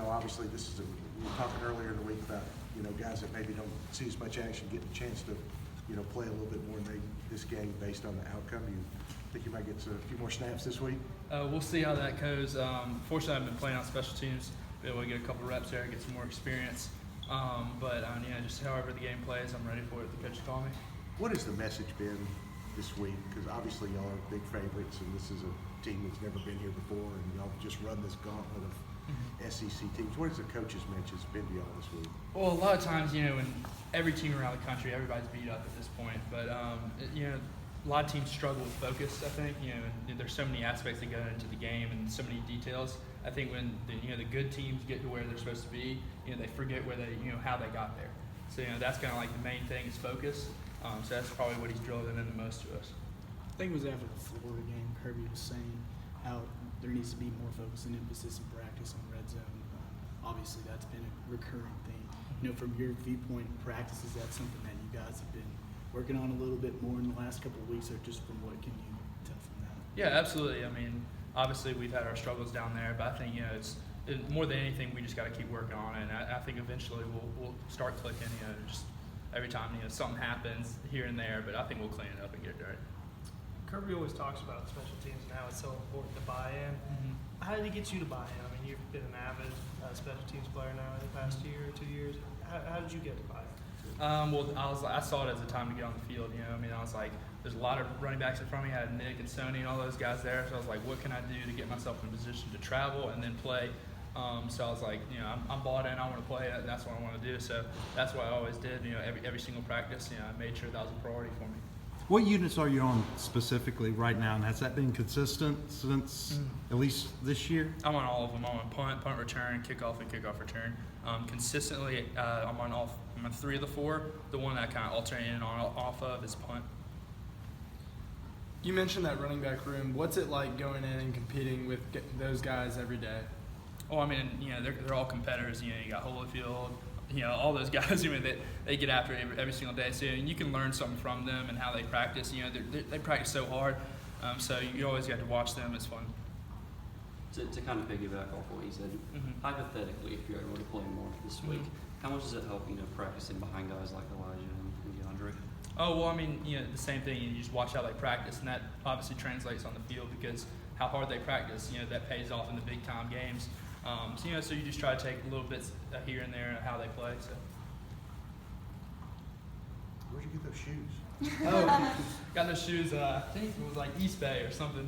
obviously we were talking earlier in the week about, guys that maybe don't see as much action getting a chance to, play a little bit more in this game based on the outcome. You think you might get a few more snaps this week? We'll see how that goes. Fortunately, I've been playing on special teams, be able to get a couple reps there, get some more experience. Just however the game plays, I'm ready for it. The coach call me. What has the message been this week? Because obviously y'all are big favorites, and this is a team that's never been here before, and y'all just run this gauntlet of SEC teams. What has the coaches' message been to y'all this week? Well, a lot of times, in every team around the country, everybody's beat up at this point. But, a lot of teams struggle with focus, I think. And there's so many aspects that go into the game and so many details. I think when the good teams get to where they're supposed to be, they forget where they, how they got there. So, that's kind of like the main thing is focus. So that's probably what he's drilling in the most to us. I think it was after the Florida game, Kirby was saying how there needs to be more focus and emphasis in practice on red zone. Obviously, that's been a recurring thing. From your viewpoint in practice, is that something that you guys have been working on a little bit more in the last couple of weeks, or just from what can you tell from that? Yeah, absolutely. Obviously we've had our struggles down there, but I think, it's more than anything, we just got to keep working on it. And I think eventually we'll start clicking, just every time, something happens here and there, but I think we'll clean it up and get it right. Kirby always talks about special teams and how it's so important to buy in. Mm-hmm. How did he get you to buy in? You've been an avid special teams player now in the past year or 2 years. How did you get to buy in? I saw it as a time to get on the field. I was like, there's a lot of running backs in front of me. I had Nick and Sony and all those guys there. So I was like, what can I do to get myself in a position to travel and then play? So I was like, I'm bought in. I want to play. That's what I want to do. So that's what I always did. Every single practice, I made sure that was a priority for me. What units are you on specifically right now, and has that been consistent since at least this year? I'm on all of them. I'm on punt return, kickoff, and kickoff return. Consistently, I'm on 3 of the 4. The one that I kind of alternate in on off of is punt. You mentioned that running back room. What's it like going in and competing with those guys every day? Oh, they're all competitors. You got Holyfield, all those guys. They get after it every single day. So you can learn something from them and how they practice. They practice so hard. So you always got to watch them. It's fun. To kind of piggyback off what he said, hypothetically, if you're able to play more this week, how much does it help, practicing behind guys like Elijah and DeAndre? Oh, well, the same thing. You just watch how they practice, and that obviously translates on the field because how hard they practice, that pays off in the big-time games. So you just try to take little bits here and there of how they play. So. Where'd you get those shoes? Got those shoes. I think it was like East Bay or something.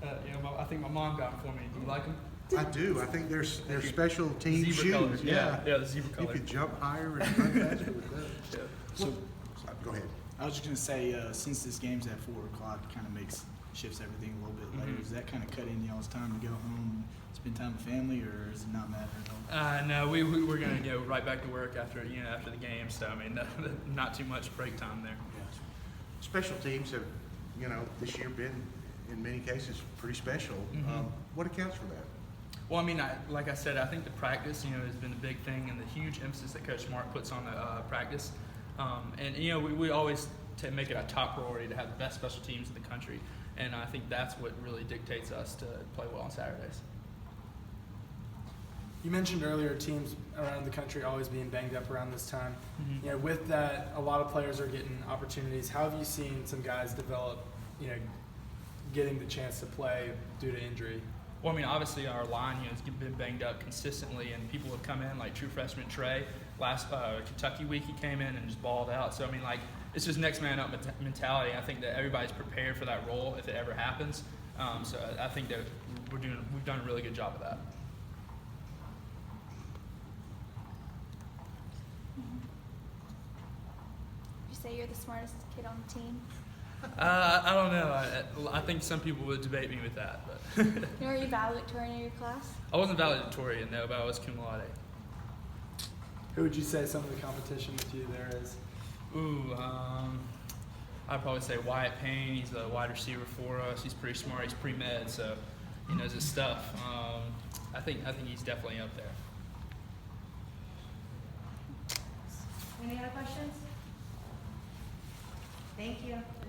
I think my mom got them for me. Do you like them? I do. I think they're special team zebra shoes. Colors. Yeah, the zebra color. You could jump higher and run faster with those. Yeah. So, go ahead. I was just going to say, since this game's at 4 o'clock, it kind of shifts everything a little bit later. Does that kind of cut in y'all's time to go home and spend time with family, or does it not matter at all? No, we're going to go right back to work after the game. So not too much break time there. Yeah. Special teams have, this year been in many cases pretty special. What accounts for that? Well, like I said, I think the practice, has been the big thing, and the huge emphasis that Coach Mark puts on the practice. We always make it a top priority to have the best special teams in the country, and I think that's what really dictates us to play well on Saturdays. You mentioned earlier teams around the country always being banged up around this time. With that, a lot of players are getting opportunities. How have you seen some guys develop, getting the chance to play due to injury? Well, obviously our line, has been banged up consistently, and people have come in like true freshman Trey. Last Kentucky week, he came in and just balled out. So it's just next man up mentality. I think that everybody's prepared for that role if it ever happens. So I think that we've done a really good job of that. Would you say you're the smartest kid on the team? I don't know. I think some people would debate me with that. But Were you valedictorian in your class? I wasn't valedictorian, no, but I was cum laude. Who would you say some of the competition with you there is? I'd probably say Wyatt Payne. He's a wide receiver for us. He's pretty smart. He's pre-med, so he knows his stuff. I think he's definitely up there. Any other questions? Thank you.